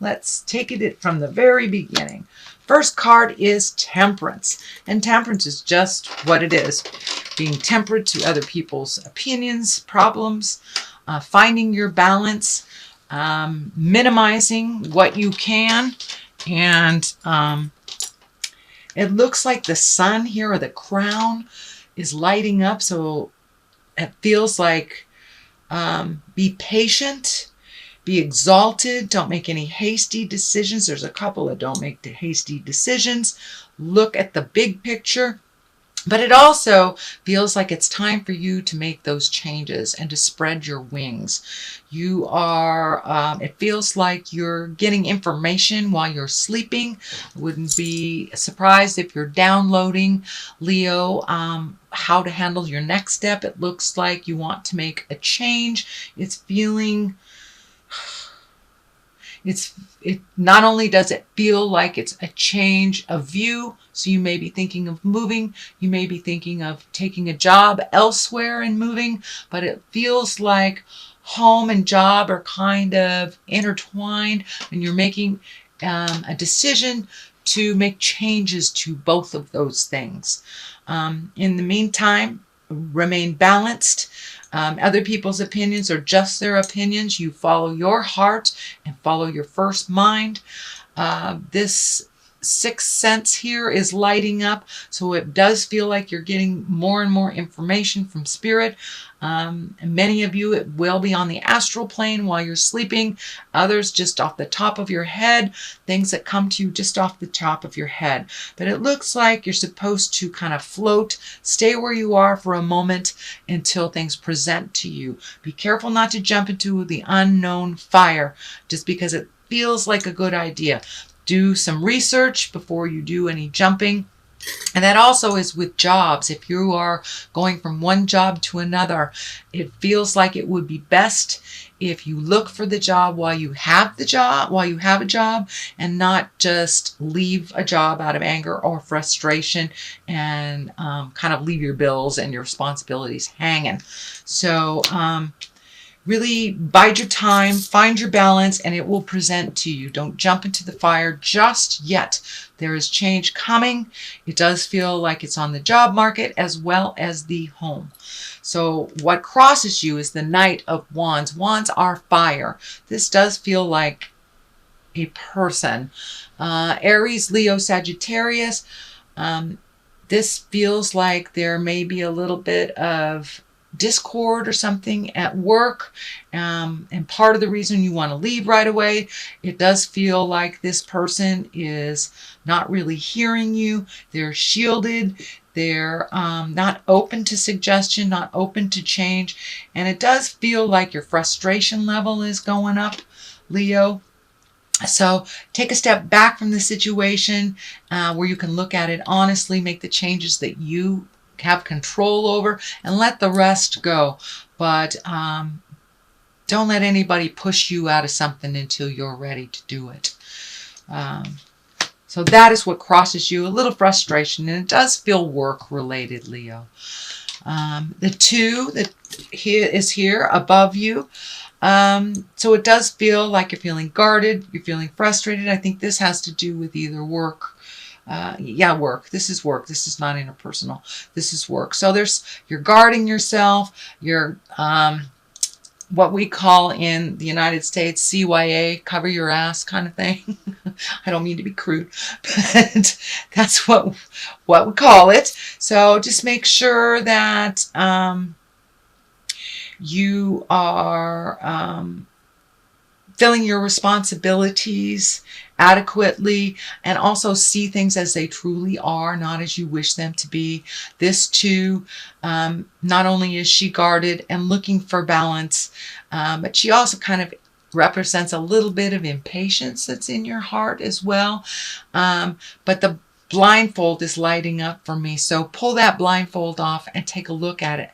Let's take it from the very beginning. First card is Temperance. And Temperance is just what it is. Being temperate to other people's opinions, problems, finding your balance, minimizing what you can. And it looks like the sun here, or the crown, is lighting up. So it feels like be patient. Be exalted. Don't make any hasty decisions. There's a couple that don't make the hasty decisions. Look at the big picture. But it also feels like it's time for you to make those changes and to spread your wings. You are, it feels like you're getting information while you're sleeping. I wouldn't be surprised if you're downloading, Leo, how to handle your next step. It looks like you want to make a change. It's feeling... It not only does it feel like it's a change of view, so you may be thinking of moving, you may be thinking of taking a job elsewhere and moving, but it feels like home and job are kind of intertwined, and you're making a decision to make changes to both of those things. In the meantime, remain balanced. Other people's opinions are just their opinions. You follow your heart and follow your first mind. This sixth sense here is lighting up, so it does feel like you're getting more and more information from spirit. And many of you, it will be on the astral plane while you're sleeping. Others just off the top of your head, things that come to you just off the top of your head. But it looks like you're supposed to kind of float, stay where you are for a moment until things present to you. Be careful not to jump into the unknown fire just because it feels like a good idea. Do some research before you do any jumping. And that also is with jobs. If you are going from one job to another, it feels like it would be best if you look for the job while you have a job, and not just leave a job out of anger or frustration and kind of leave your bills and your responsibilities hanging. So really bide your time, find your balance, and it will present to you. Don't jump into the fire just yet. There is change coming. It does feel like it's on the job market as well as the home. So what crosses you is the Knight of Wands. Wands are fire. This does feel like a person. Aries, Leo, Sagittarius. This feels like there may be a little bit of discord or something at work, and part of the reason you want to leave right away, it does feel like this person is not really hearing you. They're shielded. They're not open to suggestion, not open to change, and it does feel like your frustration level is going up, Leo. So take a step back from the situation where you can look at it honestly, make the changes that you have control over, and let the rest go. But don't let anybody push you out of something until you're ready to do it. So that is what crosses you, a little frustration, and it does feel work related, Leo. The 2 that is here above you. So it does feel like you're feeling guarded, you're feeling frustrated. I think this has to do with either work. Work. This is work. This is not interpersonal. This is work. So you're guarding yourself. You're what we call in the United States CYA, cover your ass kind of thing. I don't mean to be crude, but that's what we call it. So just make sure that you are filling your responsibilities adequately, and also see things as they truly are, not as you wish them to be. This too, not only is she guarded and looking for balance, but she also kind of represents a little bit of impatience that's in your heart as well. But the blindfold is lighting up for me. So pull that blindfold off and take a look at it,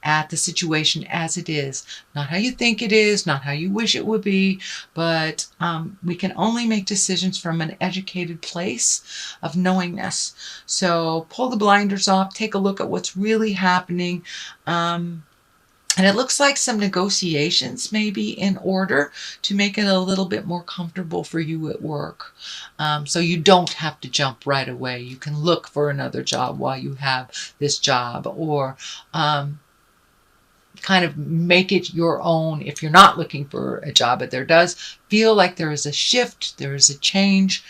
at the situation as it is. Not how you think it is, not how you wish it would be, but we can only make decisions from an educated place of knowingness. So pull the blinders off, take a look at what's really happening, And it looks like some negotiations may be in order to make it a little bit more comfortable for you at work. So you don't have to jump right away. You can look for another job while you have this job, or kind of make it your own if you're not looking for a job. But there does feel like there is a shift, there is a change,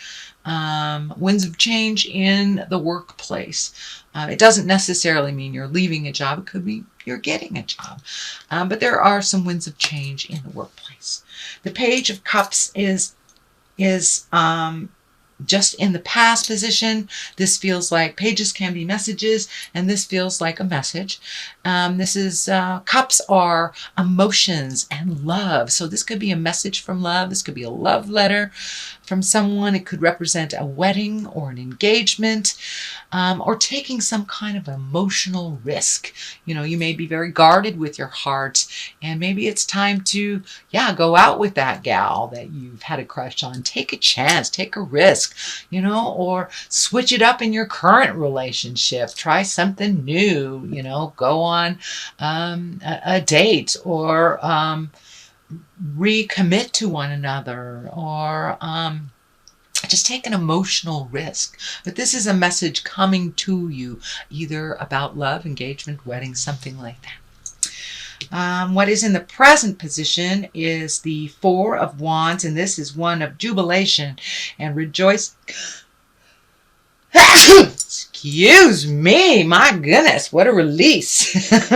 winds of change in the workplace. It doesn't necessarily mean you're leaving a job. It could be you're getting a job. But there are some winds of change in the workplace. The Page of Cups is just in the past position. This feels like pages can be messages, and this feels like a message. Cups are emotions and love. So this could be a message from love. This could be a love letter from someone. It could represent a wedding or an engagement, or taking some kind of emotional risk. You may be very guarded with your heart, and maybe it's time to, go out with that gal that you've had a crush on. Take a chance, take a risk, or switch it up in your current relationship. Try something new, go on a date, or recommit to one another, or just take an emotional risk. But this is a message coming to you, either about love, engagement, wedding, something like that. What is in the present position is the Four of Wands, and this is one of jubilation and rejoice. Excuse me, my goodness, what a release.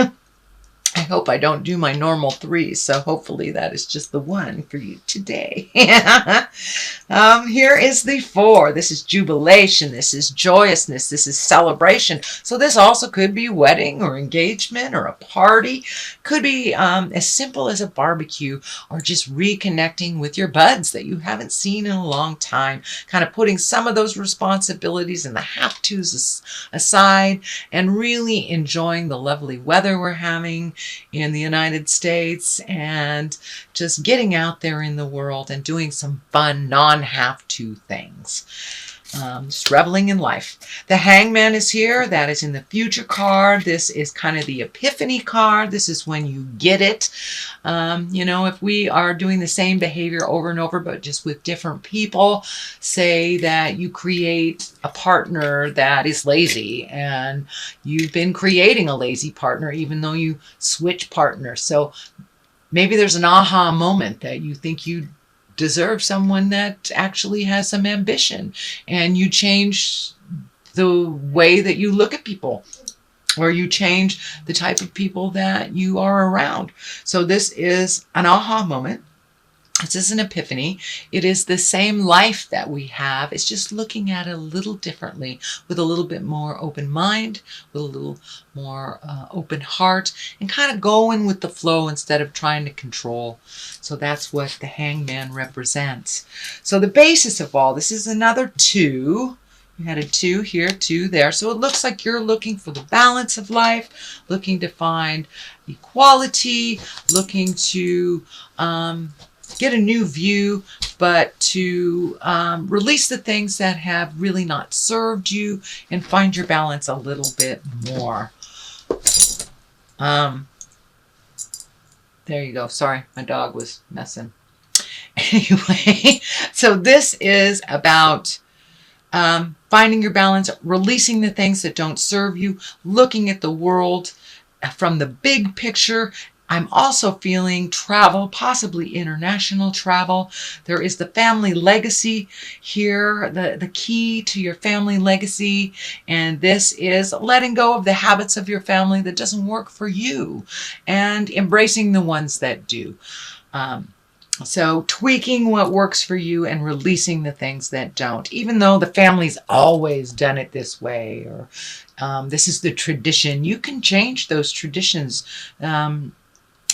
I hope I don't do my normal 3, so hopefully that is just the one for you today. Here is the 4. This is jubilation. This is joyousness. This is celebration. So this also could be wedding or engagement or a party. Could be as simple as a barbecue, or just reconnecting with your buds that you haven't seen in a long time. Kind of putting some of those responsibilities and the have-tos aside, and really enjoying the lovely weather we're having in the United States, and just getting out there in the world and doing some fun non-have-to things. Just reveling in life. The Hangman is here. That is in the future card. This is kind of the epiphany card. This is when you get it. If we are doing the same behavior over and over, but just with different people, say that you create a partner that is lazy, and you've been creating a lazy partner even though you switch partners. So maybe there's an aha moment that you think you deserve someone that actually has some ambition, and you change the way that you look at people, or you change the type of people that you are around. So this is an aha moment. This is an epiphany. It is the same life that we have. It's just looking at it a little differently, with a little bit more open mind, with a little more open heart, and kind of going with the flow instead of trying to control. So that's what the Hangman represents. So the basis of all this is another 2. You had a 2 here, 2 there. So it looks like you're looking for the balance of life, looking to find equality, looking to get a new view, but to release the things that have really not served you, and find your balance a little bit more. There you go. Sorry, my dog was messing. Anyway, so this is about finding your balance, releasing the things that don't serve you, looking at the world from the big picture. I'm also feeling travel, possibly international travel. There is the family legacy here, the key to your family legacy. And this is letting go of the habits of your family that doesn't work for you, and embracing the ones that do. So tweaking what works for you and releasing the things that don't, even though the family's always done it this way, or this is the tradition. You can change those traditions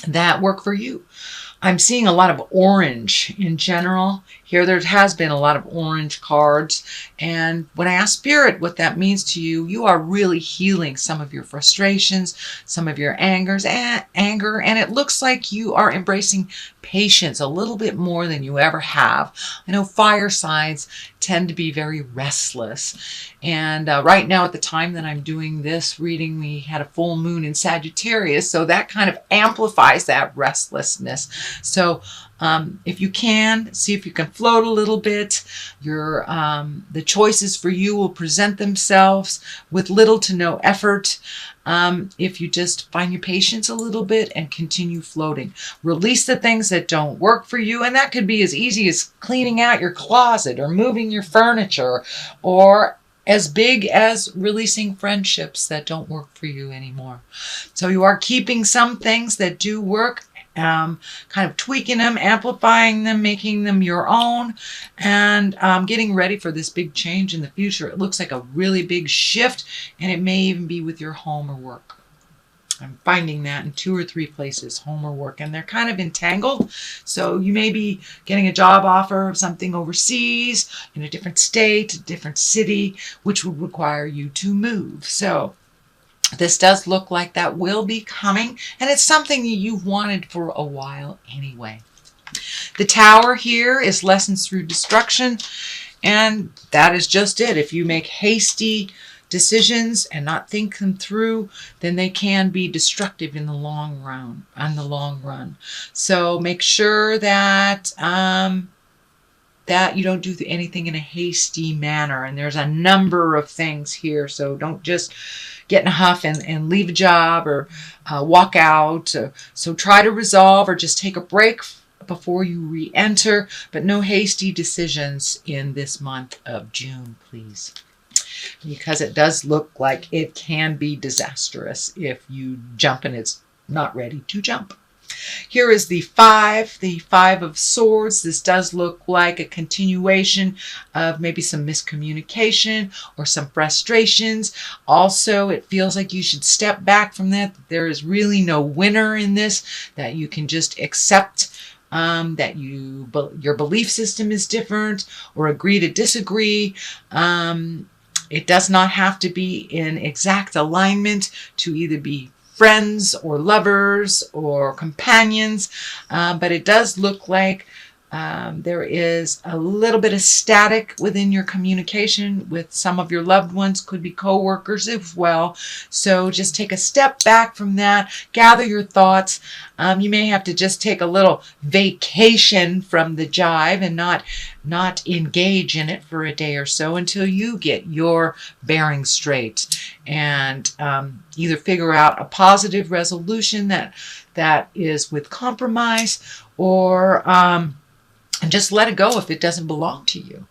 that work for you. I'm seeing a lot of orange in general. Here there has been a lot of orange cards. And when I ask Spirit what that means to you, you are really healing some of your frustrations, some of your anger, and it looks like you are embracing patience a little bit more than you ever have. I know fire signs tend to be very restless. And right now at the time that I'm doing this reading, we had a full moon in Sagittarius, so that kind of amplifies that restlessness. So if you can, see if you can float a little bit. The choices for you will present themselves with little to no effort. If you just find your patience a little bit and continue floating. Release the things that don't work for you, and that could be as easy as cleaning out your closet or moving your furniture, or as big as releasing friendships that don't work for you anymore. So you are keeping some things that do work, kind of tweaking them, amplifying them, making them your own, and getting ready for this big change in the future. It looks like a really big shift, and it may even be with your home or work. I'm finding that in 2 or 3 places, home or work, and they're kind of entangled. So you may be getting a job offer of something overseas, in a different state, a different city, which would require you to move. So this does look like that will be coming, and it's something that you've wanted for a while anyway. The Tower here is lessons through destruction, and that is just it. If you make hasty decisions and not think them through, then they can be destructive in the long run. So make sure that that you don't do anything in a hasty manner. And there's a number of things here, so don't just get in a huff and leave a job or walk out. So try to resolve or just take a break before you re-enter, but no hasty decisions in this month of June, please. Because it does look like it can be disastrous if you jump and it's not ready to jump. Here is the Five of Swords. This does look like a continuation of maybe some miscommunication or some frustrations. Also, it feels like you should step back from that. There is really no winner in this, that you can just accept that your belief system is different, or agree to disagree. It does not have to be in exact alignment to either be friends or lovers or companions, but it does look like there is a little bit of static within your communication with some of your loved ones, could be co-workers as well. So just take a step back from that, gather your thoughts. You may have to just take a little vacation from the jive and not engage in it for a day or so until you get your bearings straight, and either figure out a positive resolution that is with compromise, or and just let it go if it doesn't belong to you.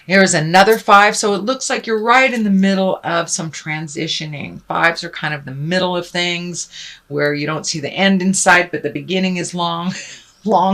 Here's another 5. So it looks like you're right in the middle of some transitioning. 5s are kind of the middle of things where you don't see the end in sight, but the beginning is long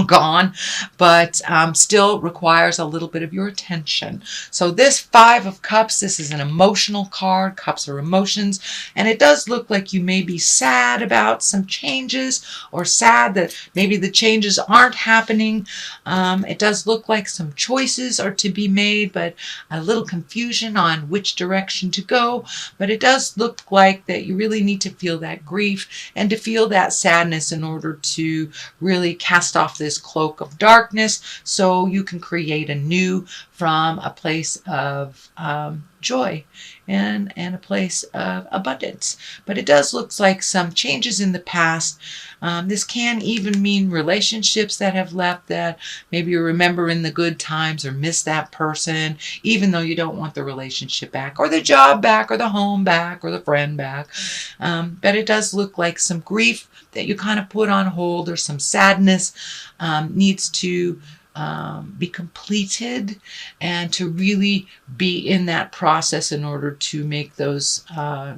gone, but still requires a little bit of your attention. So this 5 of Cups, this is an emotional card. Cups are emotions, and it does look like you may be sad about some changes, or sad that maybe the changes aren't happening. It does look like some choices are to be made, but a little confusion on which direction to go. But it does look like that you really need to feel that grief and to feel that sadness in order to really cast off this cloak of darkness, so you can create anew from a place of joy and a place of abundance. But it does look like some changes in the past. This can even mean relationships that have left, that maybe you remember in the good times or miss that person, even though you don't want the relationship back, or the job back, or the home back, or the friend back. But it does look like some grief that you kind of put on hold, or some sadness needs to be completed, and to really be in that process in order to make those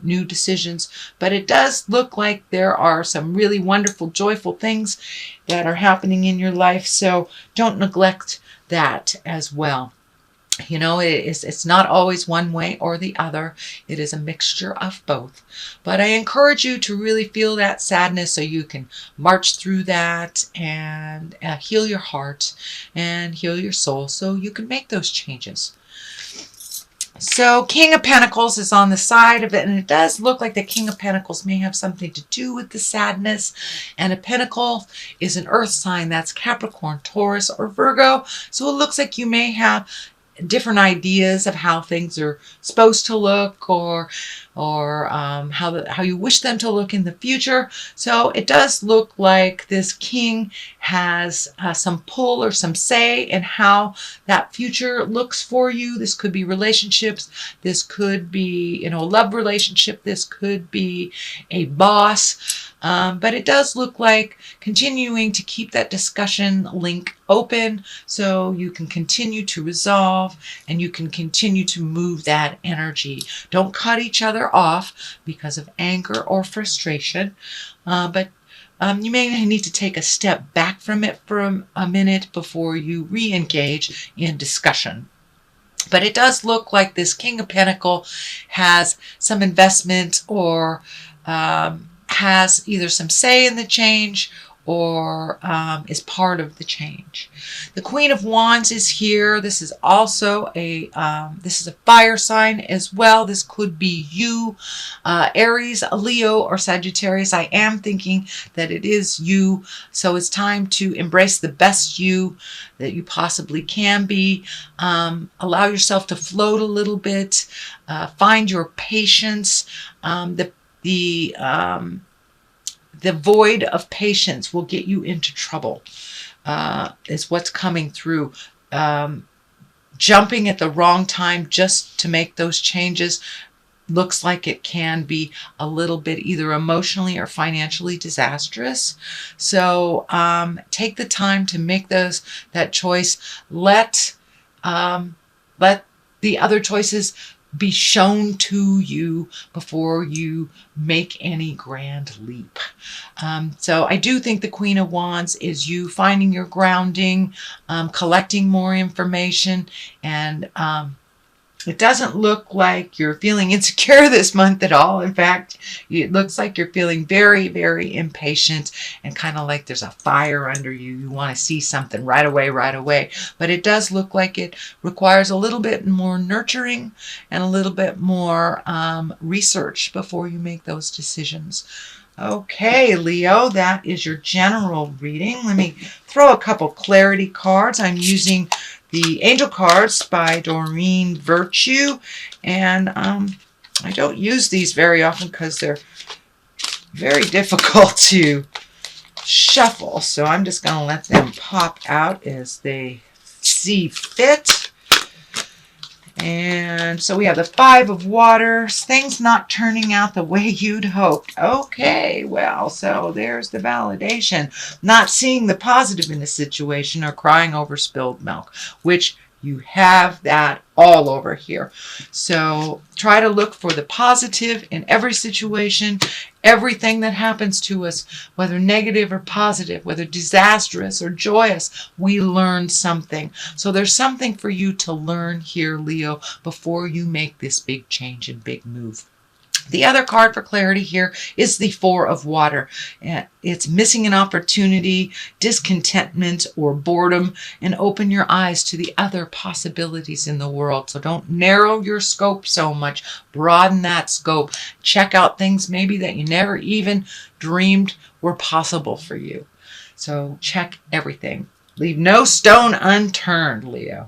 new decisions. But it does look like there are some really wonderful, joyful things that are happening in your life, so don't neglect that as well. You know, it's not always one way or the other. It is a mixture of both. But I encourage you to really feel that sadness so you can march through that and heal your heart and heal your soul so you can make those changes. So King of Pentacles is on the side of it, and it does look like the King of Pentacles may have something to do with the sadness. And a pentacle is an earth sign. That's Capricorn, Taurus, or Virgo. So it looks like you may have different ideas of how things are supposed to look, or how you wish them to look in the future. So it does look like this king has some pull or some say in how that future looks for you. This could be relationships. This could be, a love relationship. This could be a boss. But it does look like continuing to keep that discussion link open so you can continue to resolve and you can continue to move that energy. Don't cut each other off because of anger or frustration, but you may need to take a step back from it for a minute before you re-engage in discussion. But it does look like this King of Pentacles has some investment or has either some say in the change or is part of the change. The Queen of Wands is here. This is also a fire sign as well. This could be you, Aries, Leo, or Sagittarius. I am thinking that it is you. So it's time to embrace the best you that you possibly can be. Allow yourself to float a little bit. Find your patience. The void of patience will get you into trouble, is what's coming through. Jumping at the wrong time just to make those changes looks like it can be a little bit either emotionally or financially disastrous. So take the time to make that choice. Let the other choices be shown to you before you make any grand leap. So I do think the Queen of Wands is you finding your grounding, collecting more information, and it doesn't look like you're feeling insecure this month at all. In fact, it looks like you're feeling very, very impatient and kind of like there's a fire under you. You want to see something right away. But it does look like it requires a little bit more nurturing and a little bit more research before you make those decisions. Okay, Leo, that is your general reading. Let me throw a couple clarity cards. I'm using the Angel Cards by Doreen Virtue, and I don't use these very often because they're very difficult to shuffle, so I'm just going to let them pop out as they see fit. And so we have the Five of Waters, things not turning out the way you'd hoped. Okay, well, so there's the validation. Not seeing the positive in the situation or crying over spilled milk, which you have that all over here. So try to look for the positive in every situation. Everything that happens to us, whether negative or positive, whether disastrous or joyous, we learn something. So there's something for you to learn here, Leo, before you make this big change and big move. The other card for clarity here is the Four of Water. It's missing an opportunity, discontentment, or boredom, and open your eyes to the other possibilities in the world. So don't narrow your scope so much. Broaden that scope. Check out things maybe that you never even dreamed were possible for you. So check everything. Leave no stone unturned, Leo.